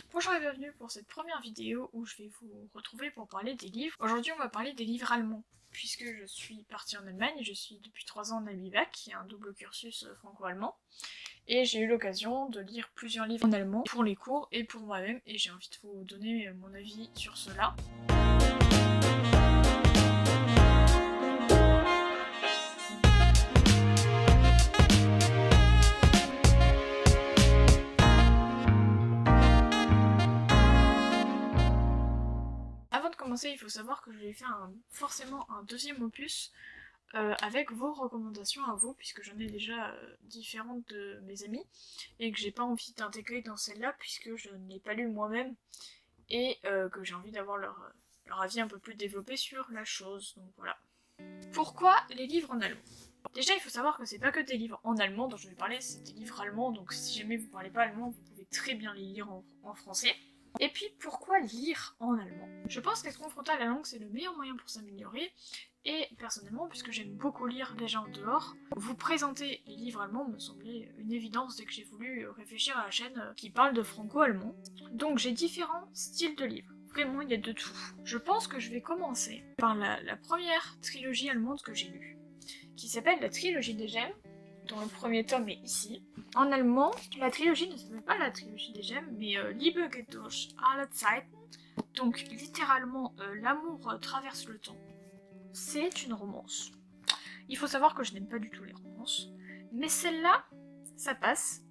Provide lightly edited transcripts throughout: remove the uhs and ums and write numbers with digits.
Bonjour et bienvenue pour cette première vidéo où je vais vous retrouver pour parler des livres. Aujourd'hui on va parler des livres allemands, puisque je suis partie en Allemagne, je suis depuis 3 ans en Amibac, qui est un double cursus franco-allemand, et j'ai eu l'occasion de lire plusieurs livres en allemand pour les cours et pour moi-même, et j'ai envie de vous donner mon avis sur cela. Avant de commencer, il faut savoir que je vais faire forcément un deuxième opus avec vos recommandations à vous, puisque j'en ai déjà différentes de mes amis, et que j'ai pas envie d'intégrer dans celle-là, puisque je ne l'ai pas lu moi-même, et que j'ai envie d'avoir leur avis un peu plus développé sur la chose, donc voilà. Pourquoi les livres en allemand? Déjà, il faut savoir que c'est pas que des livres en allemand dont je vais parler, c'est des livres allemands, donc si jamais vous parlez pas allemand, vous pouvez très bien les lire en français. Et puis, pourquoi lire en allemand? Je pense qu'être confronté à la langue, c'est le meilleur moyen pour s'améliorer, et personnellement, puisque j'aime beaucoup lire déjà en dehors, vous présenter les livres allemands me semblait une évidence dès que j'ai voulu réfléchir à la chaîne qui parle de franco-allemand. Donc j'ai différents styles de livres. Vraiment, il y a de tout. Je pense que je vais commencer par la première trilogie allemande que j'ai lue, qui s'appelle la trilogie des gemmes, dont le premier tome est ici. En allemand, la trilogie ne s'appelle pas la trilogie des gemmes, mais Liebe geht durch alle Zeiten, donc littéralement l'amour traverse le temps. C'est une romance. Il faut savoir que je n'aime pas du tout les romances, mais celle-là, ça passe,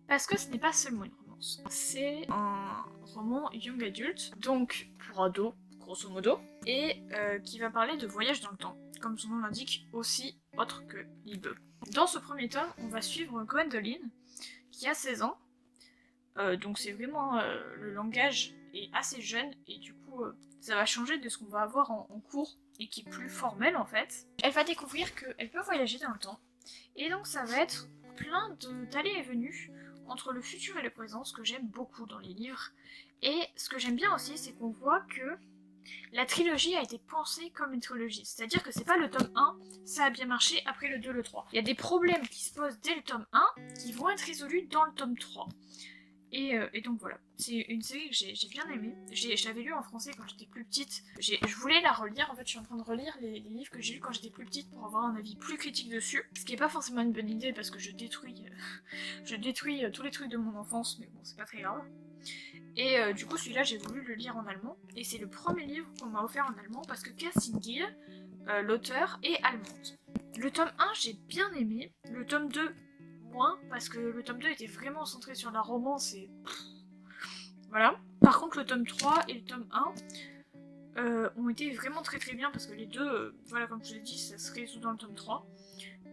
parce que ce n'est pas seulement une romance. C'est un roman young adult, donc pour ados, grosso modo, et qui va parler de voyage dans le temps, comme son nom l'indique, aussi autre que Liebe. Dans ce premier tome, on va suivre Gwendoline, qui a 16 ans, donc c'est vraiment le langage est assez jeune, et du coup ça va changer de ce qu'on va avoir en cours, et qui est plus formel en fait. Elle va découvrir qu'elle peut voyager dans le temps, et donc ça va être plein d'allées et venues entre le futur et le présent, ce que j'aime beaucoup dans les livres. Et ce que j'aime bien aussi, c'est qu'on voit que la trilogie a été pensée comme une trilogie. C'est-à-dire que c'est pas le tome 1, ça a bien marché, après le 2, le 3. Il y a des problèmes qui se posent dès le tome 1 qui vont être résolus dans le tome 3. Et donc voilà, c'est une série que j'ai bien aimée. Je l'avais lue en français quand j'étais plus petite. Je voulais la relire, en fait je suis en train de relire les livres que j'ai lus quand j'étais plus petite pour avoir un avis plus critique dessus. Ce qui est pas forcément une bonne idée parce que je détruis tous les trucs de mon enfance, mais bon c'est pas très grave. Et du coup celui-là j'ai voulu le lire en allemand. Et c'est le premier livre qu'on m'a offert en allemand parce que Kerstin Gill, l'auteur, est allemande. Le tome 1 j'ai bien aimé, le tome 2 moins, parce que le tome 2 était vraiment centré sur la romance et... voilà. Par contre le tome 3 et le tome 1 ont été vraiment très très bien, parce que les deux, voilà comme je l'ai dit, ça se résout dans le tome 3.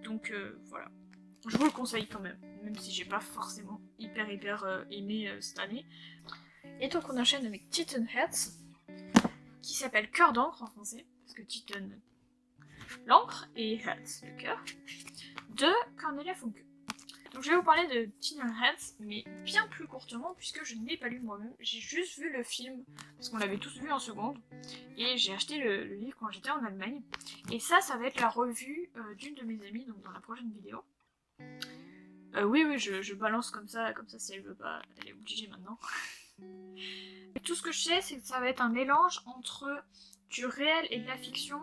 Donc voilà. Je vous le conseille quand même si j'ai pas forcément hyper aimé cette année. Et donc on enchaîne avec Titan Herz, qui s'appelle Cœur d'encre en français, parce que Titan, l'encre, et Herz, le cœur, de Cornelia Funke. Donc je vais vous parler de Titan Herz, mais bien plus courtement, puisque je ne l'ai pas lu moi-même. J'ai juste vu le film, parce qu'on l'avait tous vu en seconde, et j'ai acheté le livre quand j'étais en Allemagne. Et ça va être la revue d'une de mes amies, donc dans la prochaine vidéo. Oui, je balance comme ça si elle veut pas, elle est obligée maintenant. Et tout ce que je sais, c'est que ça va être un mélange entre du réel et de la fiction,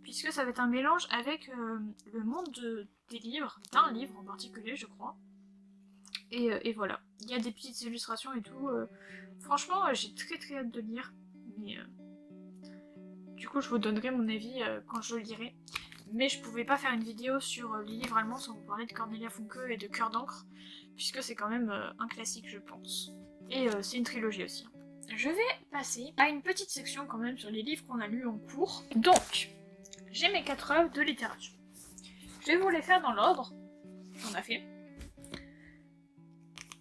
puisque ça va être un mélange avec le monde des livres, d'un livre en particulier, je crois. Et voilà. Il y a des petites illustrations et tout. Franchement, j'ai très très hâte de lire. Mais du coup, je vous donnerai mon avis quand je le lirai. Mais je pouvais pas faire une vidéo sur les livres allemands sans vous parler de Cornelia Funke et de Cœur d'encre, puisque c'est quand même un classique, je pense. Et c'est une trilogie aussi. Je vais passer à une petite section quand même sur les livres qu'on a lus en cours. Donc, j'ai mes 4 œuvres de littérature. Je vais vous les faire dans l'ordre qu'on a fait.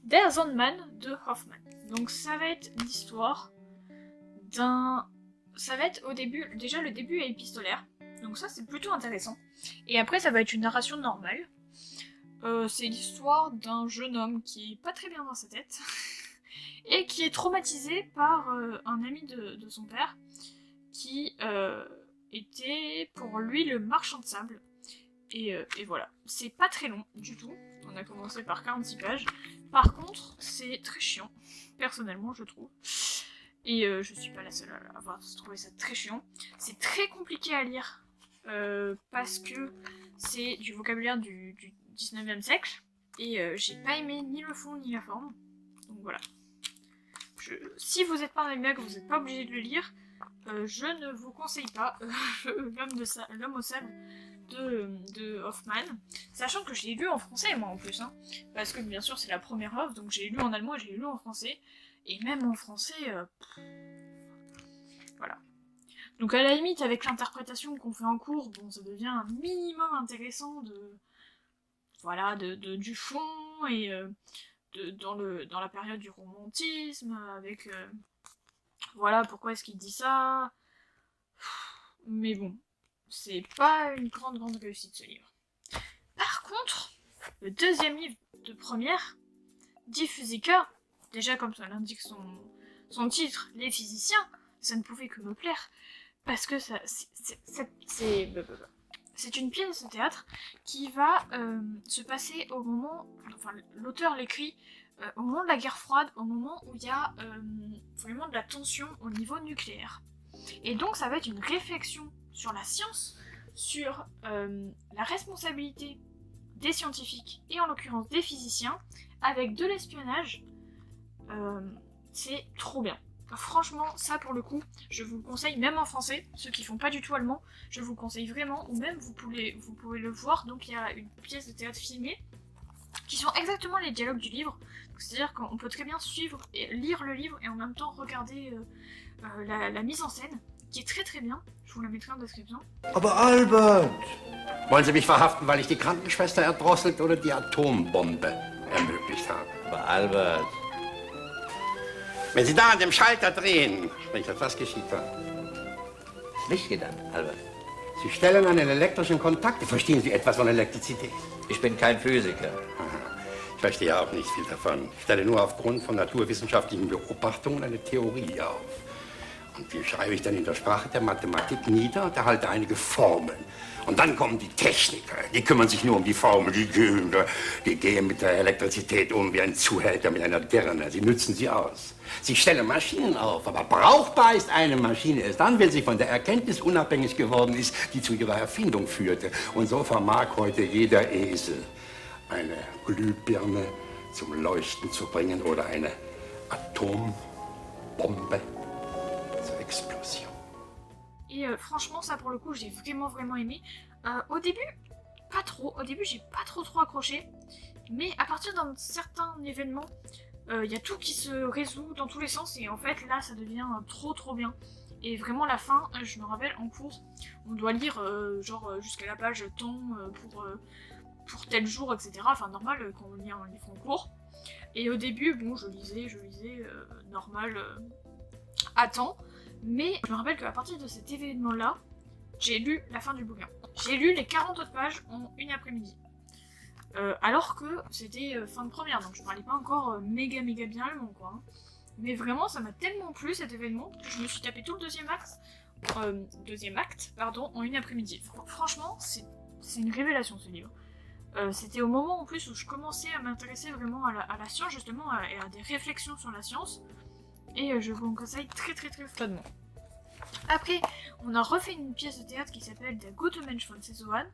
Der Sandmann de Hoffmann. Donc ça va être l'histoire d'un... Ça va être au début... Déjà le début est épistolaire. Donc ça c'est plutôt intéressant. Et après ça va être une narration normale. C'est l'histoire d'un jeune homme qui est pas très bien dans sa tête. Et qui est traumatisé par un ami de son père. Qui était pour lui le marchand de sable. Et voilà. C'est pas très long du tout. On a commencé par 46 pages. Par contre, c'est très chiant, personnellement je trouve. Et je suis pas la seule à avoir trouvé ça très chiant. C'est très compliqué à lire, parce que c'est du vocabulaire du 19e siècle. Et j'ai pas aimé ni le fond ni la forme. Donc voilà. Si vous n'êtes pas un manga, que vous n'êtes pas obligé de le lire, je ne vous conseille pas l'homme au sable de Hoffman, sachant que je l'ai lu en français moi en plus, hein, parce que bien sûr c'est la première œuvre, donc j'ai lu en allemand et j'ai lu en français, et même en français, voilà. Donc à la limite avec l'interprétation qu'on fait en cours, bon ça devient un minimum intéressant du fond et dans la période du romantisme, avec voilà pourquoi est-ce qu'il dit ça, mais bon. C'est pas une grande réussite ce livre. Par contre, le deuxième livre de première, Die Physiker, déjà comme ça l'indique son titre, Les physiciens, ça ne pouvait que me plaire, parce que c'est une pièce de théâtre qui va se passer au moment, enfin l'auteur l'écrit au moment de la guerre froide, au moment où il y a vraiment de la tension au niveau nucléaire. Et donc ça va être une réflexion sur la science, sur la responsabilité des scientifiques, et en l'occurrence des physiciens, avec de l'espionnage. C'est trop bien. Franchement, ça pour le coup, je vous le conseille, même en français, ceux qui font pas du tout allemand, je vous le conseille vraiment, ou même vous pouvez le voir, donc il y a une pièce de théâtre filmée, qui sont exactement les dialogues du livre, c'est-à-dire qu'on peut très bien suivre et lire le livre, et en même temps regarder la mise en scène, qui est très très bien. Je vous la mettrai en description. Aber Albert! Wollen Sie mich verhaften, weil ich die Krankenschwester erdrosselt oder die Atombombe ermöglicht habe? Aber Albert... Wenn Sie da an dem Schalter drehen, Sprichwort, was geschieht dann? Was Licht geht an, Albert. Sie stellen einen elektrischen Kontakt. Verstehen Sie etwas von Elektrizität? Ich bin kein Physiker. Ich verstehe auch nicht viel davon. Ich stelle nur aufgrund von naturwissenschaftlichen Beobachtungen eine Theorie auf. Und die schreibe ich dann in der Sprache der Mathematik nieder und erhalte einige Formeln. Und dann kommen die Techniker, die kümmern sich nur um die Formel, die gehen mit der Elektrizität um wie ein Zuhälter mit einer Dirne. Sie nützen sie aus. Sie stellen Maschinen auf, aber brauchbar ist eine Maschine erst dann, wenn sie von der Erkenntnis unabhängig geworden ist, die zu ihrer Erfindung führte. Und so vermag heute jeder Esel eine Glühbirne zum Leuchten zu bringen oder eine Atombombe zur Explosion. Et franchement, ça pour le coup, j'ai vraiment aimé. Au début, pas trop. Au début, j'ai pas trop accroché. Mais à partir d'un certain événement, y a tout qui se résout dans tous les sens. Et en fait, là, ça devient trop bien. Et vraiment, la fin, je me rappelle, en cours, on doit lire jusqu'à la page temps pour tel jour, etc. Enfin, normal quand on lit un livre en cours. Et au début, bon, je lisais normal à temps. Mais je me rappelle qu'à partir de cet événement-là, j'ai lu la fin du bouquin. J'ai lu les 40 autres pages en une après-midi. Alors que c'était fin de première, donc je parlais pas encore méga bien allemand, quoi. Hein. Mais vraiment, ça m'a tellement plu cet événement que je me suis tapé tout le deuxième acte, en une après-midi. Franchement, c'est une révélation ce livre. C'était au moment en plus où je commençais à m'intéresser vraiment à la science, justement, et à des réflexions sur la science. Et je vous le conseille très froidement. Après, on a refait une pièce de théâtre qui s'appelle Der gute Mensch von Sichuan.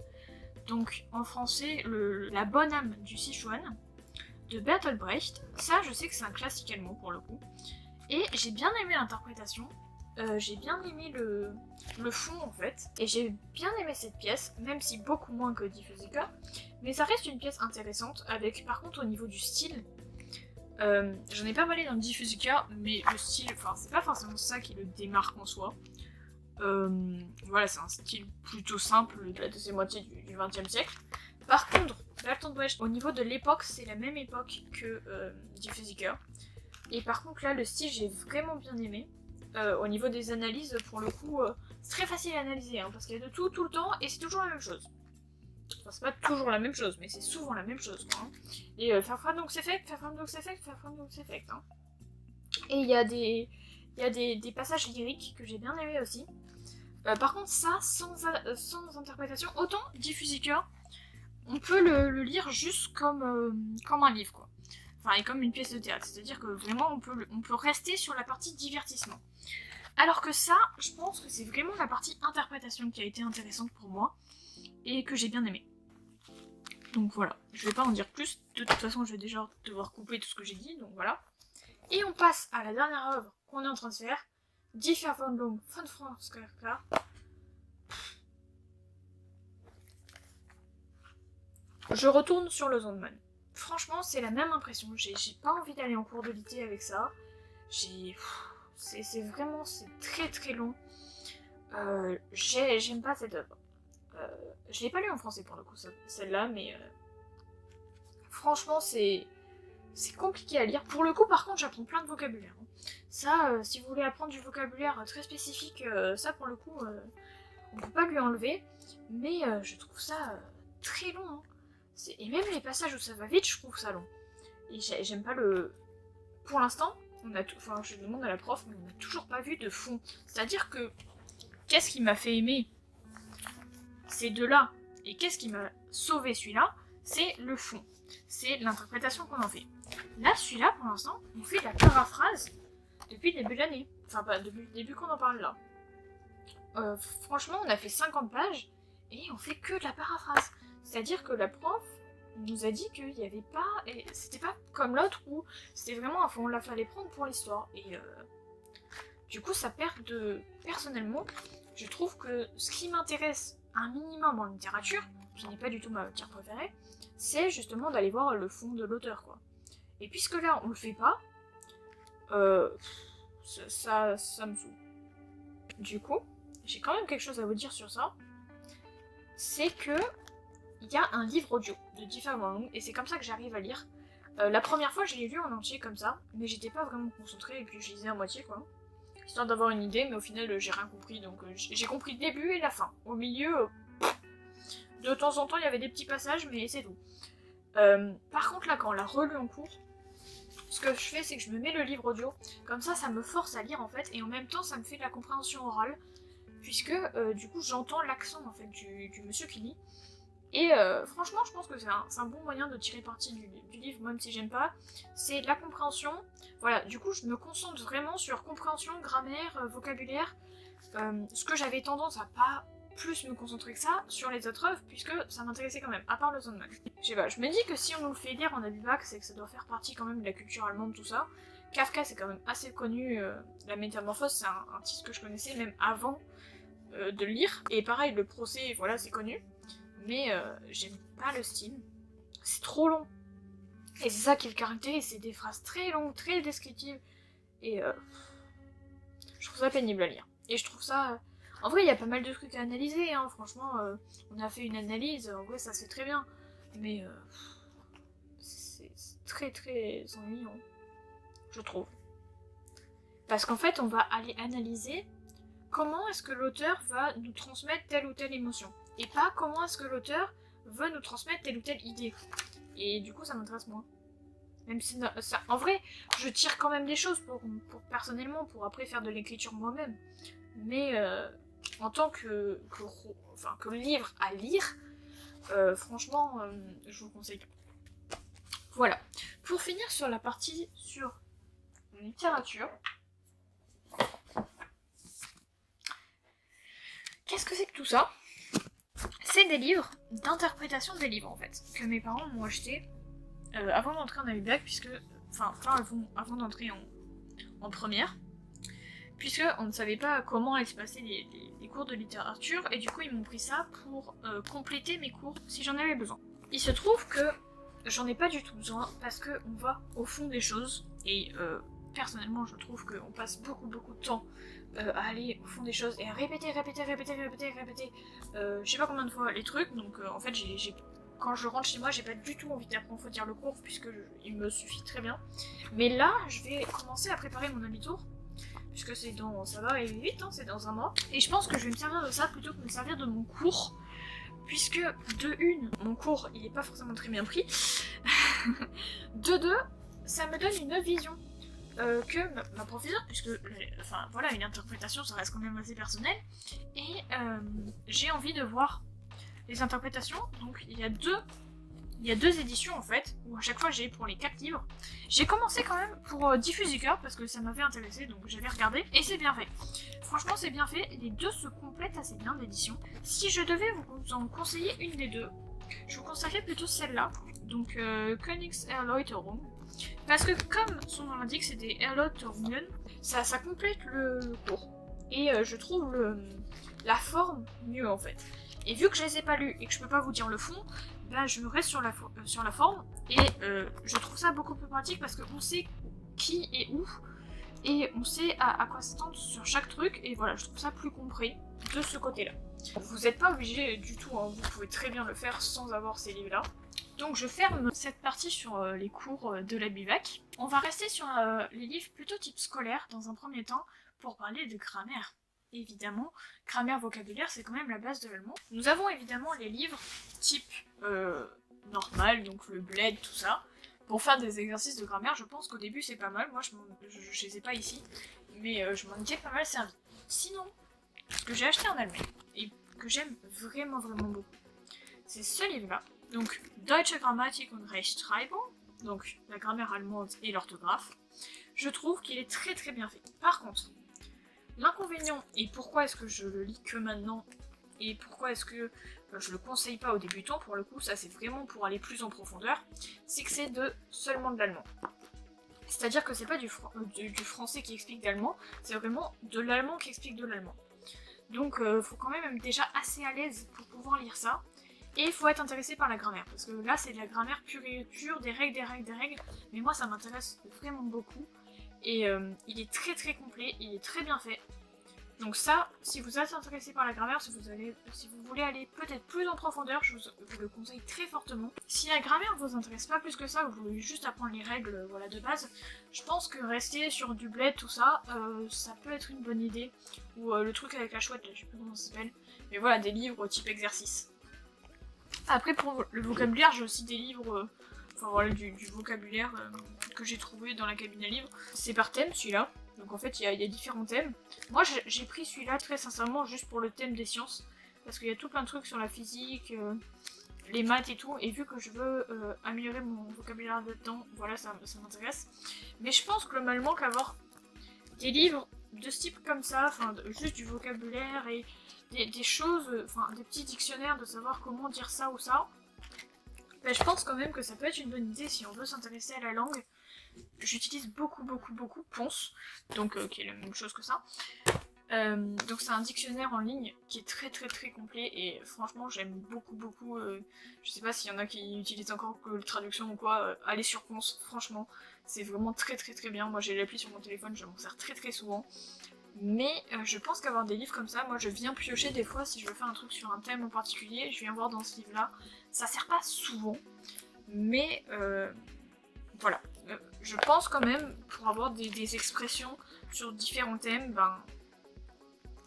Donc en français, la bonne âme du Sichuan, de Bertolt Brecht. Ça, je sais que c'est un classique allemand pour le coup. Et j'ai bien aimé l'interprétation. J'ai bien aimé le fond en fait. Et j'ai bien aimé cette pièce, même si beaucoup moins que Die Physiker. Mais ça reste une pièce intéressante, avec par contre au niveau du style. J'en ai pas parlé dans le Die Physiker, mais le style, enfin c'est pas forcément ça qui le démarque en soi. Voilà, c'est un style plutôt simple de la deuxième moitié du XXe siècle. Par contre, Bertolt Brecht, au niveau de l'époque, c'est la même époque que Die Physiker. Et par contre là, le style, j'ai vraiment bien aimé. Au niveau des analyses, pour le coup, c'est très facile à analyser, hein, parce qu'il y a de tout le temps, et c'est toujours la même chose. Enfin, c'est pas toujours la même chose, mais c'est souvent la même chose, quoi. Hein. Et Verfremdungseffekt, hein. Et il y a des passages lyriques que j'ai bien aimés aussi. Par contre, ça, sans interprétation, autant Die Physiker, on peut le lire juste comme un livre, quoi. enfin est comme une pièce de théâtre, c'est-à-dire que vraiment on peut rester sur la partie divertissement. Alors que ça, je pense que c'est vraiment la partie interprétation qui a été intéressante pour moi et que j'ai bien aimé. Donc voilà, je vais pas en dire plus, de toute façon je vais déjà devoir couper tout ce que j'ai dit, donc voilà. Et on passe à la dernière œuvre qu'on est en train de faire, Die Verwandlung von Franz Kafka. Je retourne sur le Sandman. Franchement, c'est la même impression, j'ai pas envie d'aller en cours de litté avec ça. C'est vraiment, c'est très très long. J'aime pas cette œuvre. Je l'ai pas lu en français pour le coup, celle-là, mais franchement, c'est compliqué à lire. Pour le coup, par contre, j'apprends plein de vocabulaire. Ça, si vous voulez apprendre du vocabulaire très spécifique, ça pour le coup, on peut pas lui enlever. Mais je trouve ça très long. Hein. Et même les passages où ça va vite, je trouve ça long. Et j'aime pas le... Pour l'instant, enfin, je demande à la prof, mais on n'a toujours pas vu de fond. C'est-à-dire que, qu'est-ce qui m'a fait aimer ces deux-là, et qu'est-ce qui m'a sauvé celui-là, c'est le fond. C'est l'interprétation qu'on en fait. Là, celui-là, pour l'instant, on fait de la paraphrase depuis le début de l'année. Enfin, pas depuis le début qu'on en parle là. Franchement, on a fait 50 pages, et on fait que de la paraphrase. C'est-à-dire que la prof nous a dit qu'il n'y avait pas... Et c'était pas comme l'autre où c'était vraiment à fond, on la fallait prendre pour l'histoire. Et du coup, ça perd de... Personnellement, je trouve que ce qui m'intéresse un minimum en littérature, qui n'est pas du tout ma matière préférée, c'est justement d'aller voir le fond de l'auteur, quoi. Et puisque là, on le fait pas, ça me saoule. Du coup, j'ai quand même quelque chose à vous dire sur ça. C'est que il y a un livre audio de Die Verwandlung, et c'est comme ça que j'arrive à lire. La première fois, je l'ai lu en entier comme ça, mais j'étais pas vraiment concentrée, et puis je lisais à moitié, quoi. Histoire d'avoir une idée, mais au final, j'ai rien compris, donc j'ai compris le début et la fin. Au milieu, de temps en temps, il y avait des petits passages, mais c'est tout. Par contre, là, quand on l'a relu en cours, ce que je fais, c'est que je me mets le livre audio, comme ça me force à lire, en fait, et en même temps, ça me fait de la compréhension orale, puisque, du coup, j'entends l'accent, en fait, du monsieur qui lit. Et franchement, je pense que c'est un bon moyen de tirer parti du livre, même si j'aime pas. C'est la compréhension. Voilà, du coup, je me concentre vraiment sur compréhension, grammaire, vocabulaire. Ce que j'avais tendance à pas plus me concentrer que ça sur les autres œuvres, puisque ça m'intéressait quand même, à part le Sandman. Je sais pas, je me dis que si on nous le fait lire en début bac, c'est que ça doit faire partie quand même de la culture allemande, tout ça. Kafka, c'est quand même assez connu. La Métamorphose, c'est un titre que je connaissais même avant de le lire. Et pareil, le procès, voilà, c'est connu. Mais j'aime pas le style. C'est trop long. Et c'est ça qui le caractérise, c'est des phrases très longues, très descriptives. Et je trouve ça pénible à lire. Et je trouve ça... En vrai, il y a pas mal de trucs à analyser, hein. Franchement, on a fait une analyse, en vrai, ça c'est très bien. Mais c'est très très ennuyant, je trouve. Parce qu'en fait, on va aller analyser comment est-ce que l'auteur va nous transmettre telle ou telle émotion. Et pas comment est-ce que l'auteur veut nous transmettre telle ou telle idée. Et du coup, ça m'intéresse moins. Même si, ça, en vrai, je tire quand même des choses pour personnellement, pour après faire de l'écriture moi-même. Mais en tant que livre à lire, franchement, je vous conseille. Voilà. Pour finir sur la partie sur littérature, qu'est-ce que c'est que tout ça ? C'est des livres d'interprétation des livres, en fait, que mes parents m'ont acheté avant d'entrer en bac, puisque... Enfin, avant d'entrer en première, puisque on ne savait pas comment allaient se passer les cours de littérature, et du coup ils m'ont pris ça pour compléter mes cours si j'en avais besoin. Il se trouve que j'en ai pas du tout besoin, parce qu'on va au fond des choses, et personnellement je trouve qu'on passe beaucoup de temps à aller au fond des choses, et à répéter, je sais pas combien de fois les trucs, donc en fait quand je rentre chez moi, j'ai pas du tout envie d'approfondir le cours, puisque il me suffit très bien. Mais là, je vais commencer à préparer mon demi-tour, puisque ça va arriver vite, hein, c'est dans un mois. Et je pense que je vais me servir de ça plutôt que de me servir de mon cours, puisque de une, mon cours, il est pas forcément très bien pris. De deux, ça me donne une vision que ma professeure, puisque, enfin voilà, une interprétation, ça reste quand même assez personnel, et j'ai envie de voir les interprétations. Donc il y a deux Il y a 2 éditions en fait, où à chaque fois j'ai pour les 4 livres. J'ai commencé quand même pour Diffusiker parce que ça m'avait intéressé, donc j'avais regardé, et c'est bien fait. Franchement c'est bien fait, les 2 se complètent assez bien d'édition. Si je devais vous en conseiller une des 2, je vous conseillerais plutôt celle-là, donc Königserläuterung, parce que comme son nom l'indique, c'est des Erläuterungen, ça complète le cours, et je trouve la forme mieux en fait. Et vu que je les ai pas lus et que je peux pas vous dire le fond, bah je reste sur la forme, et je trouve ça beaucoup plus pratique parce qu'on sait qui est où, et on sait à quoi s'attendre sur chaque truc, et voilà, je trouve ça plus compris de ce côté-là. Vous n'êtes pas obligé du tout, hein, vous pouvez très bien le faire sans avoir ces livres-là. Donc je ferme cette partie sur les cours de la bivac. On va rester sur les livres plutôt type scolaire dans un premier temps pour parler de grammaire. Évidemment, grammaire vocabulaire c'est quand même la base de l'allemand. Nous avons évidemment les livres type normal, donc le bled, tout ça. Pour faire des exercices de grammaire, je pense qu'au début c'est pas mal. Moi je les ai pas ici, mais je m'en étais pas mal servi. Sinon, ce que j'ai acheté en Allemagne et que j'aime vraiment beaucoup, c'est ce livre-là. Donc Deutsche Grammatik und Rechtschreibung, donc la grammaire allemande et l'orthographe. Je trouve qu'il est très bien fait. Par contre, l'inconvénient, et pourquoi est-ce que je le lis que maintenant, et pourquoi est-ce que je le conseille pas aux débutants, pour le coup, ça c'est vraiment pour aller plus en profondeur, c'est que c'est seulement de l'allemand. C'est-à-dire que c'est pas du français qui explique d'allemand, c'est vraiment de l'allemand qui explique de l'allemand. Donc faut quand même être déjà assez à l'aise pour pouvoir lire ça, et il faut être intéressé par la grammaire, parce que là c'est de la grammaire pure et dure, des règles, mais moi ça m'intéresse vraiment beaucoup, et il est très complet, il est très bien fait. Donc ça, si vous êtes intéressé par la grammaire, si vous voulez aller peut-être plus en profondeur, je vous le conseille très fortement. Si la grammaire ne vous intéresse pas plus que ça, vous voulez juste apprendre les règles voilà, de base, je pense que rester sur du bled, tout ça, ça peut être une bonne idée. Ou le truc avec la chouette, là, je sais plus comment ça s'appelle. Mais voilà, des livres type exercice. Après, pour le vocabulaire, j'ai aussi des livres, enfin voilà, du vocabulaire que j'ai trouvé dans la cabine à livres. C'est par thème, celui-là. Donc en fait, il y a différents thèmes. Moi, j'ai pris celui-là très sincèrement juste pour le thème des sciences. Parce qu'il y a tout plein de trucs sur la physique, les maths et tout. Et vu que je veux améliorer mon vocabulaire là-dedans, voilà, ça m'intéresse. Mais je pense globalement qu'avoir des livres de ce type comme ça, enfin juste du vocabulaire et des choses, enfin des petits dictionnaires de savoir comment dire ça ou ça, ben, je pense quand même que ça peut être une bonne idée si on veut s'intéresser à la langue. J'utilise beaucoup Ponce, donc qui est la même chose que ça. Donc c'est un dictionnaire en ligne qui est très complet et franchement j'aime beaucoup. Je sais pas s'il y en a qui utilisent encore Google Traduction ou quoi, allez sur Ponce, franchement c'est vraiment très bien. Moi j'ai l'appli sur mon téléphone, je m'en sers très souvent. Mais je pense qu'avoir des livres comme ça, moi je viens piocher des fois si je veux faire un truc sur un thème en particulier, je viens voir dans ce livre là, ça sert pas souvent, mais voilà. Je pense quand même, pour avoir des expressions sur différents thèmes, ben,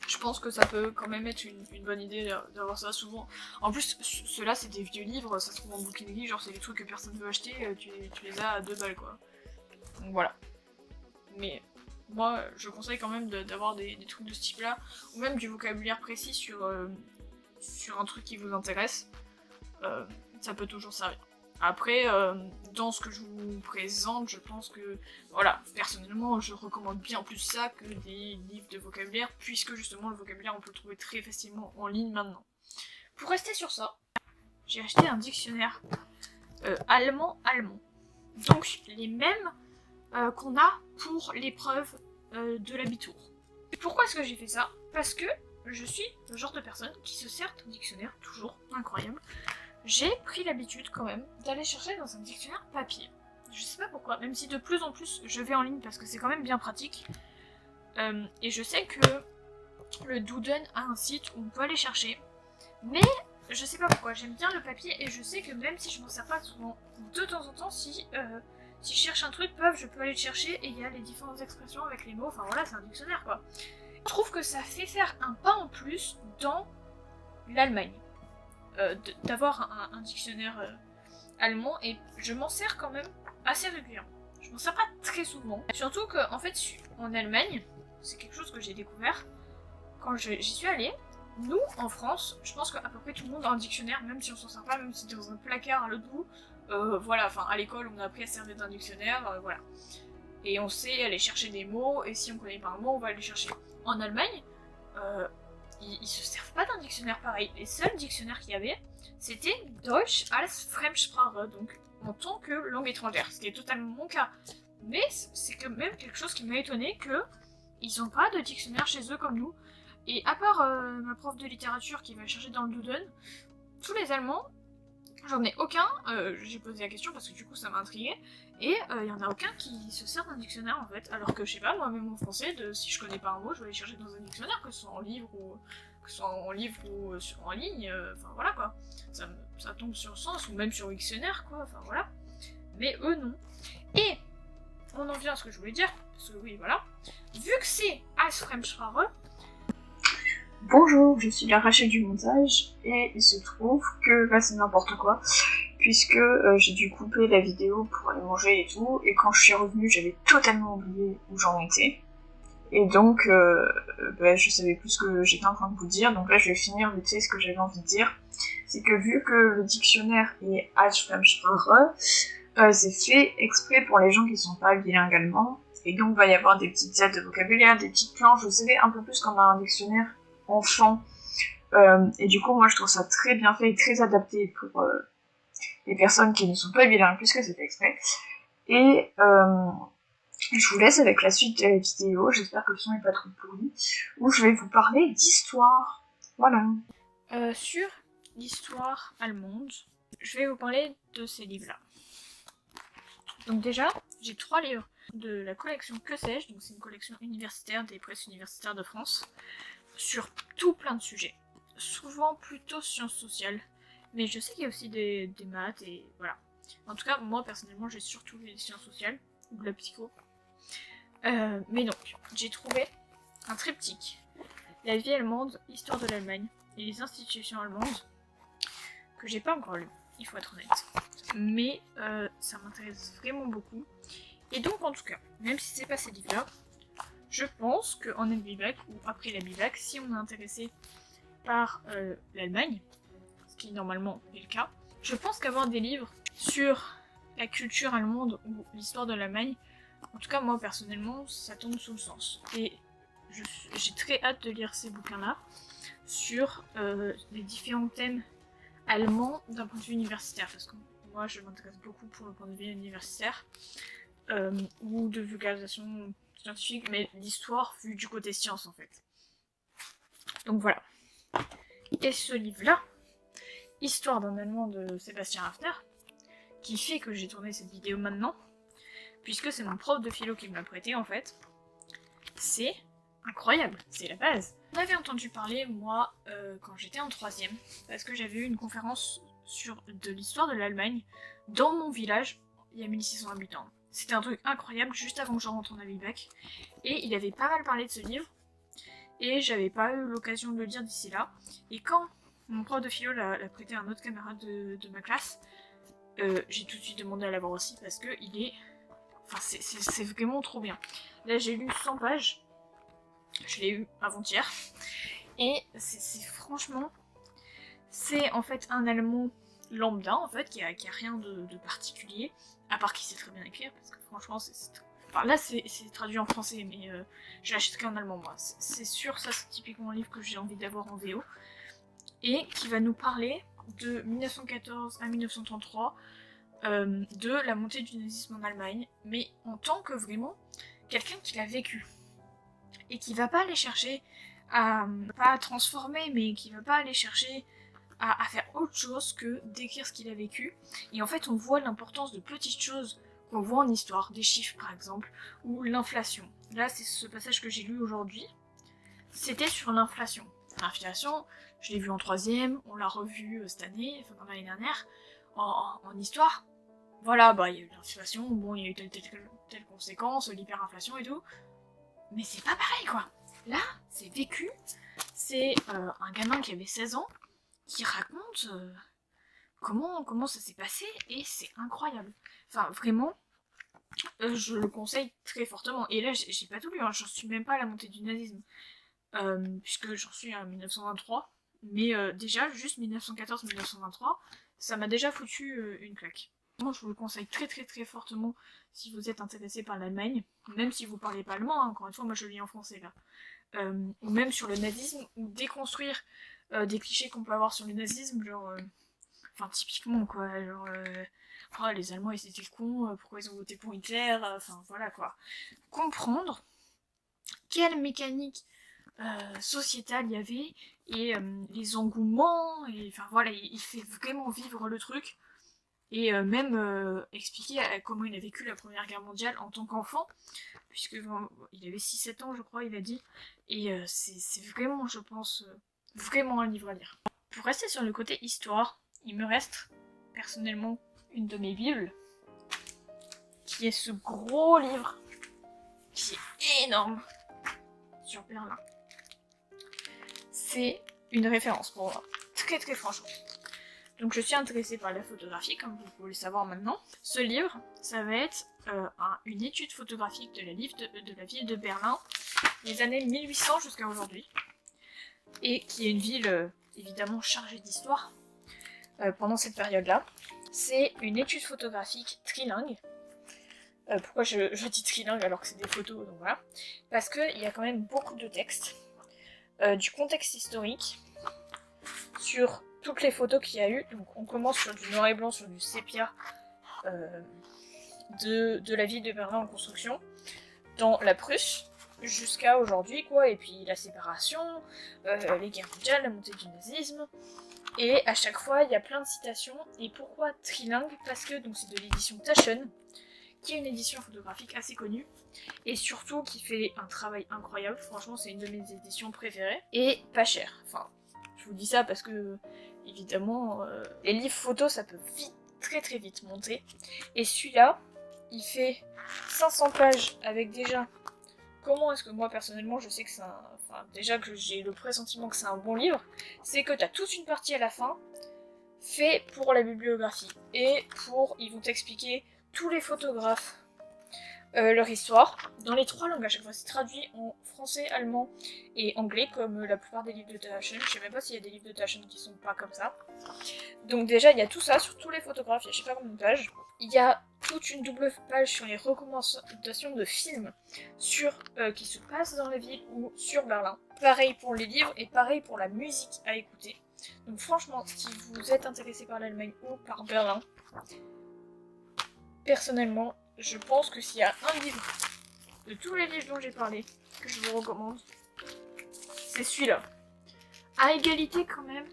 je pense que ça peut quand même être une bonne idée d'avoir ça souvent. En plus, ceux-là, c'est des vieux livres, ça se trouve en bouquinerie, genre c'est des trucs que personne ne veut acheter, tu les as à 2 balles, quoi. Donc voilà. Mais moi, je conseille quand même d'avoir des trucs de ce type-là, ou même du vocabulaire précis sur un truc qui vous intéresse. Ça peut toujours servir. Après, dans ce que je vous présente, je pense que, voilà, personnellement, je recommande bien plus ça que des livres de vocabulaire, puisque justement le vocabulaire, on peut le trouver très facilement en ligne maintenant. Pour rester sur ça, j'ai acheté un dictionnaire allemand. Donc, les mêmes qu'on a pour l'épreuve de l'abitur. Pourquoi est-ce que j'ai fait ça? Parce que je suis le genre de personne qui se sert d'un dictionnaire, toujours, incroyable. J'ai pris l'habitude quand même d'aller chercher dans un dictionnaire papier. Je sais pas pourquoi, même si de plus en plus je vais en ligne parce que c'est quand même bien pratique. Et je sais que le Duden a un site où on peut aller chercher. Mais je sais pas pourquoi, j'aime bien le papier et je sais que même si je m'en sers pas souvent, de temps en temps, si je cherche un truc, je peux aller le chercher et il y a les différentes expressions avec les mots. Enfin voilà, c'est un dictionnaire quoi. Je trouve que ça fait faire un pas en plus dans l'Allemagne. D'avoir un dictionnaire allemand et je m'en sers quand même assez régulièrement. Je m'en sers pas très souvent. Surtout que en fait en Allemagne, c'est quelque chose que j'ai découvert quand j'y suis allée. nous, en France, je pense qu'à peu près tout le monde a un dictionnaire, même si on s'en sert pas, même si c'est dans un placard à l'autre bout. Voilà, enfin, à l'école, on a appris à se servir d'un dictionnaire, voilà. Et on sait aller chercher des mots, et si on connaît pas un mot, on va aller chercher. En Allemagne, ils se servent pas d'un dictionnaire pareil. Les seuls dictionnaires qu'il y avait, c'était Deutsch als Fremdsprache, donc en tant que langue étrangère, ce qui est totalement mon cas. Mais c'est quand même quelque chose qui m'a étonné que ils ont pas de dictionnaire chez eux comme nous. Et à part ma prof de littérature qui va chercher dans le Duden, tous les Allemands, j'en ai aucun, j'ai posé la question parce que du coup ça m'a intrigué, et il y en a aucun qui se sert d'un dictionnaire en fait, alors que je sais pas, moi-même en français, si je connais pas un mot, je vais aller chercher dans un dictionnaire, que ce soit en livre ou en ligne, enfin voilà quoi, ça tombe sur sens, ou même sur dictionnaire quoi, enfin voilà, mais eux non. Et on en vient à ce que je voulais dire, parce que oui voilà, vu que c'est Als Fremdsprache, bonjour, je suis la Rachel du montage, et il se trouve que là c'est n'importe quoi, puisque j'ai dû couper la vidéo pour aller manger et tout, et quand je suis revenue j'avais totalement oublié où j'en étais, et donc je savais plus ce que j'étais en train de vous dire, donc là je vais finir vite fait ce que j'avais envie de dire, c'est que vu que le dictionnaire est Als Fremdsprache, c'est fait exprès pour les gens qui sont pas bilingues allemands, et donc il va y avoir des petites aides de vocabulaire, des petites planches, vous savez, un peu plus comme un dictionnaire enfant, et du coup moi je trouve ça très bien fait et très adapté pour les personnes qui ne sont pas bilingues puisque c'est fait exprès, et je vous laisse avec la suite de la vidéo, j'espère que le son est pas trop pourri, où je vais vous parler d'histoire, voilà. Sur l'histoire allemande, je vais vous parler de ces livres-là. Donc déjà, j'ai 3 livres de la collection Que sais-je, donc c'est une collection universitaire des presses universitaires de France, sur tout plein de sujets, souvent plutôt sciences sociales, mais je sais qu'il y a aussi des maths et voilà. En tout cas, moi personnellement, j'ai surtout les sciences sociales, ou de la psycho. Mais donc, j'ai trouvé un triptyque, La vie allemande, Histoire de l'Allemagne et les institutions allemandes, que j'ai pas encore lu, il faut être honnête. Mais ça m'intéresse vraiment beaucoup. Et donc en tout cas, même si c'est pas ces livres-là, je pense qu'en MBBac ou après la BBac, si on est intéressé par l'Allemagne, ce qui normalement est le cas, je pense qu'avoir des livres sur la culture allemande ou l'histoire de l'Allemagne, en tout cas moi personnellement, ça tombe sous le sens. Et j'ai très hâte de lire ces bouquins-là sur les différents thèmes allemands d'un point de vue universitaire, parce que moi je m'intéresse beaucoup pour le point de vue universitaire, ou de vulgarisation scientifique, mais l'histoire vue du côté science en fait. Donc voilà. Et ce livre-là, Histoire d'un Allemand de Sébastien Raffner, qui fait que j'ai tourné cette vidéo maintenant, puisque c'est mon prof de philo qui me l'a prêté en fait, c'est incroyable, c'est la base. On avait entendu parler, moi, quand j'étais en 3ème, parce que j'avais eu une conférence de l'histoire de l'Allemagne dans mon village, il y a 1600 habitants. C'était un truc incroyable, juste avant que je rentre en Abibac, et il avait pas mal parlé de ce livre, et j'avais pas eu l'occasion de le lire d'ici là, et quand mon prof de philo l'a prêté à un autre camarade de ma classe, j'ai tout de suite demandé à l'avoir aussi, parce que il est... Enfin, c'est vraiment trop bien. Là, j'ai lu 100 pages, je l'ai eu avant-hier, et c'est franchement... C'est en fait un Allemand lambda, en fait, qui a rien de particulier, à part qu'il sait très bien écrire, parce que franchement, enfin, là, c'est traduit en français, mais je l'achète qu'en allemand, moi. C'est sûr, ça, c'est typiquement un livre que j'ai envie d'avoir en VO, et qui va nous parler de 1914 à 1933, de la montée du nazisme en Allemagne, mais en tant que vraiment quelqu'un qui l'a vécu, et qui va pas aller chercher à, pas à transformer, mais qui va pas aller chercher à faire autre chose que décrire ce qu'il a vécu. Et en fait, on voit l'importance de petites choses qu'on voit en histoire, des chiffres par exemple, ou l'inflation. Là, c'est ce passage que j'ai lu aujourd'hui, c'était sur l'inflation. L'inflation, je l'ai vu en 3ème, on l'a revu cette année, enfin l'année dernière, en histoire. Voilà, bah il y a eu l'inflation, bon, il y a eu telle conséquence, l'hyperinflation et tout, mais c'est pas pareil quoi. Là, c'est vécu, c'est un gamin qui avait 16 ans, qui raconte comment ça s'est passé, et c'est incroyable. Enfin, vraiment, je le conseille très fortement. Et là, j'ai pas tout lu, hein, j'en suis même pas à la montée du nazisme. puisque j'en suis à 1923. Mais déjà, juste 1914-1923, ça m'a déjà foutu une claque. Moi, je vous le conseille très très très fortement si vous êtes intéressé par l'Allemagne, même si vous parlez pas allemand, hein, encore une fois, moi je lis en français là. Ou même sur le nazisme, ou déconstruire des clichés qu'on peut avoir sur le nazisme, genre... Enfin, typiquement, quoi, genre... oh, les Allemands, ils étaient cons, pourquoi ils ont voté pour Hitler, enfin, voilà, quoi. Comprendre quelle mécanique sociétale il y avait, et les engouements, et enfin, voilà, il fait vraiment vivre le truc, et même expliquer comment il a vécu la Première Guerre mondiale en tant qu'enfant, puisque il avait 6-7 ans, je crois, il a dit, et c'est vraiment, je pense, vraiment un livre à lire. Pour rester sur le côté histoire, il me reste, personnellement, une de mes bibles, qui est ce gros livre, qui est énorme, sur Berlin. C'est une référence pour moi, très très franchement. Donc je suis intéressée par la photographie, comme vous pouvez le savoir maintenant. Ce livre, ça va être une étude photographique de la ville de Berlin, des années 1800 jusqu'à aujourd'hui, et qui est une ville évidemment chargée d'histoire pendant cette période-là. C'est une étude photographique trilingue. Pourquoi je dis trilingue alors que c'est des photos, donc voilà. Parce qu'il y a quand même beaucoup de textes, du contexte historique, sur toutes les photos qu'il y a eu. Donc on commence sur du noir et blanc, sur du sépia de la ville de Berlin en construction, dans la Prusse, jusqu'à aujourd'hui, quoi. Et puis la séparation, les guerres mondiales, la montée du nazisme. Et à chaque fois, il y a plein de citations. Et pourquoi trilingue? Parce que donc c'est de l'édition Taschen, qui est une édition photographique assez connue, et surtout qui fait un travail incroyable. Franchement, c'est une de mes éditions préférées, et pas cher. Enfin, je vous dis ça parce que, évidemment, les livres photos, ça peut vite, très très vite monter. Et celui-là, il fait 500 pages avec déjà... Comment est-ce que moi, personnellement, je sais que c'est un... Enfin, déjà que j'ai le pressentiment que c'est un bon livre, c'est que t'as toute une partie à la fin, fait pour la bibliographie, et pour... Ils vont t'expliquer tous les photographes, leur histoire, dans les 3 langues à chaque fois. C'est traduit en français, allemand et anglais, comme la plupart des livres de Taschen. Je sais même pas s'il y a des livres de Taschen qui sont pas comme ça. Donc déjà, il y a tout ça sur tous les photographes, il y a je sais pas combien de pages. Il y a toute une double page sur les recommandations de films sur, qui se passent dans la ville ou sur Berlin. Pareil pour les livres et pareil pour la musique à écouter. Donc franchement, si vous êtes intéressé par l'Allemagne ou par Berlin, personnellement, je pense que s'il y a un livre de tous les livres dont j'ai parlé que je vous recommande, c'est celui-là. À égalité quand même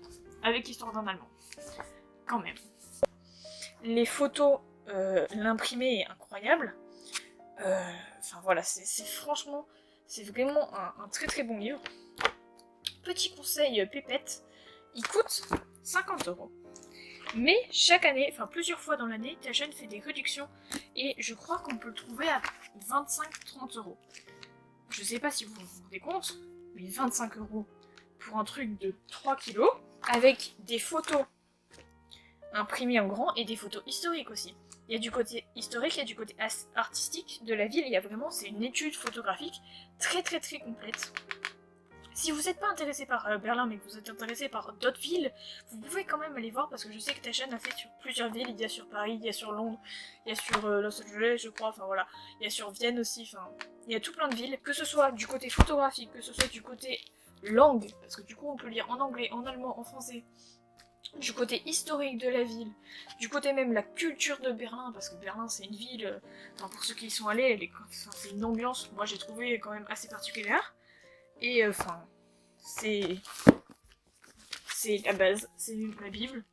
avec Histoire d'un Allemand. Quand même. Les photos, l'imprimé est incroyable. Enfin voilà, c'est franchement, c'est vraiment un très très bon livre. Petit conseil pépette, il coûte 50 €. Mais chaque année, enfin plusieurs fois dans l'année, Taschen fait des réductions et je crois qu'on peut le trouver à 25-30 €. Je sais pas si vous vous rendez compte, mais 25 € pour un truc de 3 kilos, avec des photos imprimées en grand et des photos historiques aussi. Il y a du côté historique, il y a du côté artistique de la ville, il y a vraiment, c'est une étude photographique très très très complète. Si vous n'êtes pas intéressé par Berlin, mais que vous êtes intéressé par d'autres villes, vous pouvez quand même aller voir, parce que je sais que Taschen a fait sur plusieurs villes. Il y a sur Paris, il y a sur Londres, il y a sur Los Angeles, je crois, enfin voilà. Il y a sur Vienne aussi, enfin, il y a tout plein de villes. Que ce soit du côté photographique, que ce soit du côté langue, parce que du coup on peut lire en anglais, en allemand, en français. Du côté historique de la ville, du côté même la culture de Berlin, parce que Berlin c'est une ville, enfin, pour ceux qui y sont allés, c'est une ambiance, moi j'ai trouvé quand même assez particulière. Et enfin, c'est la base, c'est la Bible,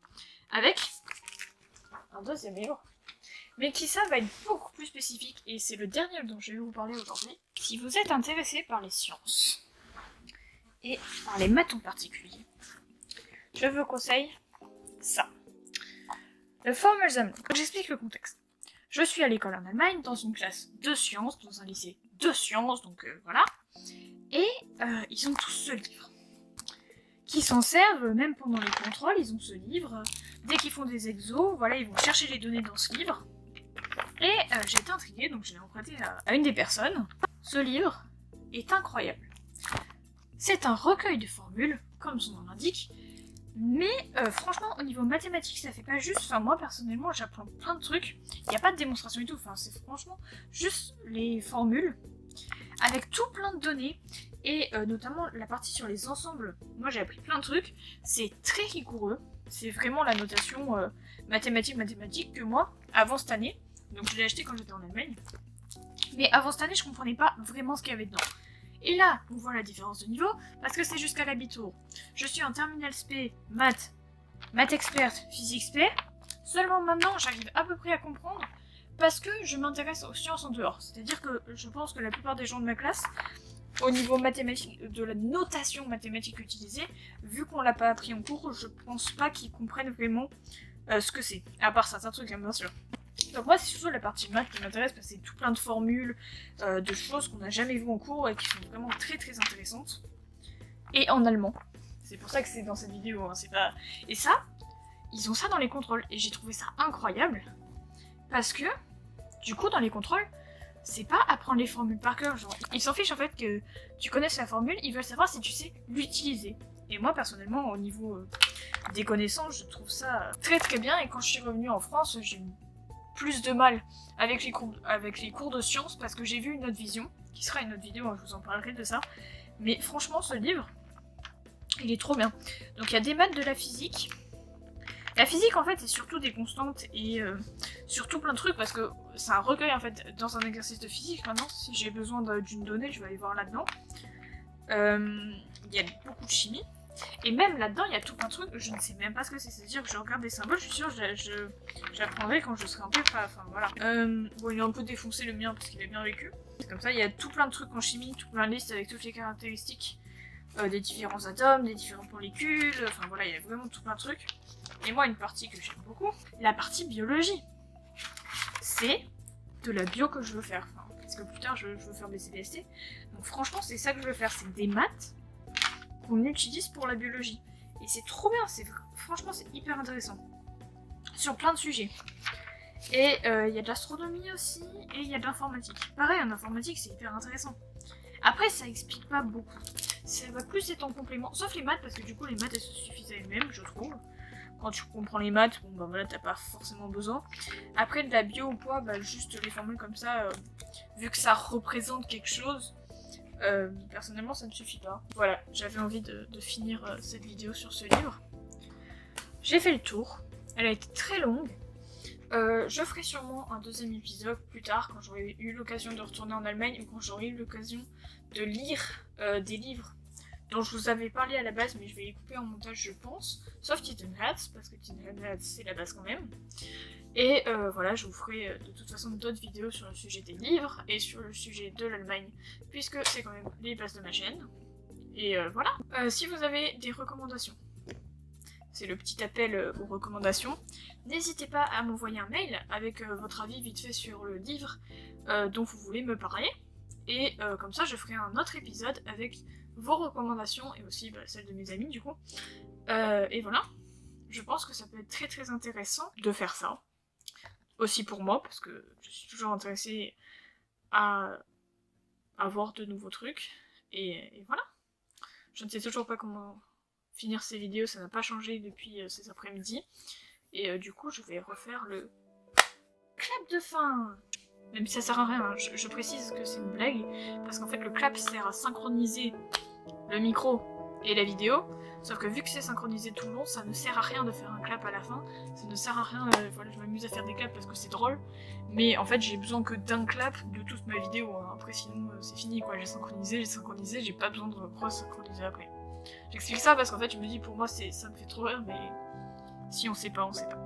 avec un deuxième livre, mais qui ça va être beaucoup plus spécifique, et c'est le dernier dont je vais vous parler aujourd'hui. Si vous êtes intéressé par les sciences, et par les maths en particulier, je vous conseille ça. Le Formelsammlung. J'explique le contexte. Je suis à l'école en Allemagne, dans une classe de sciences, dans un lycée de sciences, donc voilà. Et ils ont tous ce livre, qui s'en servent même pendant les contrôles. Ils ont ce livre, dès qu'ils font des exos, voilà, ils vont chercher les données dans ce livre. Et j'ai été intriguée, donc je l'ai emprunté à une des personnes. Ce livre est incroyable. C'est un recueil de formules, comme son nom l'indique, mais franchement, au niveau mathématique, ça fait pas juste. Enfin, moi personnellement, j'apprends plein de trucs. Il n'y a pas de démonstration et tout. Enfin, c'est franchement juste les formules avec tout plein de données et notamment la partie sur les ensembles. Moi, j'ai appris plein de trucs. C'est très rigoureux. C'est vraiment la notation mathématique que moi, avant cette année. Donc, je l'ai acheté quand j'étais en Allemagne. Mais avant cette année, je comprenais pas vraiment ce qu'il y avait dedans. Et là, on voit la différence de niveau, parce que c'est jusqu'à l'habitour. Je suis en terminale SP, maths experte, physique SP. Seulement maintenant, j'arrive à peu près à comprendre, parce que je m'intéresse aux sciences en dehors. C'est-à-dire que je pense que la plupart des gens de ma classe, au niveau mathématique, de la notation mathématique utilisée, vu qu'on l'a pas appris en cours, je pense pas qu'ils comprennent vraiment ce que c'est. À part certains trucs, bien sûr. Donc moi, c'est surtout la partie maths qui m'intéresse, parce que c'est tout plein de formules, de choses qu'on n'a jamais vues en cours et qui sont vraiment très très intéressantes. Et en allemand. C'est pour ça que c'est dans cette vidéo, hein, c'est pas... Et ça, ils ont ça dans les contrôles, et j'ai trouvé ça incroyable, parce que, du coup, dans les contrôles, c'est pas apprendre les formules par cœur, genre, ils s'en fichent en fait que tu connaisses la formule, ils veulent savoir si tu sais l'utiliser. Et moi, personnellement, au niveau des connaissances, je trouve ça très très bien, et quand je suis revenue en France, j'ai eu plus de mal avec les cours de sciences, parce que j'ai vu une autre vision, qui sera une autre vidéo, hein, je vous en parlerai de ça, mais franchement, ce livre, il est trop bien. Donc il y a des maths, de la physique. La physique, en fait, c'est surtout des constantes et surtout plein de trucs, parce que c'est un recueil, en fait, dans un exercice de physique. Maintenant, si j'ai besoin d'une donnée, je vais aller voir là-dedans. Il y a beaucoup de chimie. Et même là-dedans, il y a tout un truc, je ne sais même pas ce que c'est. C'est-à-dire que je regarde des symboles, je suis sûre j'apprendrai quand je serai un peu... Enfin, voilà. Bon, il est un peu défoncé le mien, parce qu'il a bien vécu. C'est comme ça, il y a tout plein de trucs en chimie, tout plein de listes avec toutes les caractéristiques des différents atomes, des différentes molécules, enfin voilà, il y a vraiment tout plein de trucs. Et moi, une partie que j'aime beaucoup, la partie biologie. C'est de la bio que je veux faire, enfin, parce que plus tard, je veux faire des CDST. Donc franchement, c'est ça que je veux faire, c'est des maths qu'on utilise pour la biologie. Et c'est trop bien, franchement, c'est hyper intéressant. Sur plein de sujets. Et il y a de l'astronomie aussi, et il y a de l'informatique. Pareil, en informatique, c'est hyper intéressant. Après, ça explique pas beaucoup. Ça va plus être en complément, sauf les maths, parce que du coup les maths elles se suffisent à elles-mêmes, je trouve. Quand tu comprends les maths, bon bah voilà, t'as pas forcément besoin. Après de la bio ou quoi, bah juste les formules comme ça, vu que ça représente quelque chose, personnellement ça ne suffit pas. Voilà, j'avais envie de finir cette vidéo sur ce livre. J'ai fait le tour, elle a été très longue. Je ferai sûrement un deuxième épisode plus tard, quand j'aurai eu l'occasion de retourner en Allemagne, ou quand j'aurai eu l'occasion de lire des livres dont je vous avais parlé à la base, mais je vais les couper en montage, je pense, sauf Titelhats, parce que Titelhats c'est la base quand même. Et voilà, je vous ferai de toute façon d'autres vidéos sur le sujet des livres et sur le sujet de l'Allemagne, puisque c'est quand même les bases de ma chaîne. Et voilà. Si vous avez des recommandations, c'est le petit appel aux recommandations, n'hésitez pas à m'envoyer un mail avec votre avis vite fait sur le livre dont vous voulez me parler. Et comme ça, je ferai un autre épisode avec vos recommandations et aussi celles de mes amis du coup. Et voilà, je pense que ça peut être très très intéressant de faire ça. Aussi pour moi, parce que je suis toujours intéressée à voir de nouveaux trucs. Et voilà. Je ne sais toujours pas comment finir ces vidéos, ça n'a pas changé depuis ces après-midi. Et du coup, je vais refaire le clap de fin. Même si ça sert à rien, hein. Je précise que c'est une blague, parce qu'en fait le clap sert à synchroniser le micro et la vidéo, sauf que vu que c'est synchronisé tout le long, ça ne sert à rien de faire un clap à la fin, ça ne sert à rien, voilà, je m'amuse à faire des claps parce que c'est drôle, mais en fait j'ai besoin que d'un clap de toute ma vidéo, hein. Après sinon c'est fini quoi, j'ai synchronisé, j'ai pas besoin de re-synchroniser après. J'explique ça parce qu'en fait je me dis pour moi ça me fait trop rire, mais si on sait pas, on sait pas.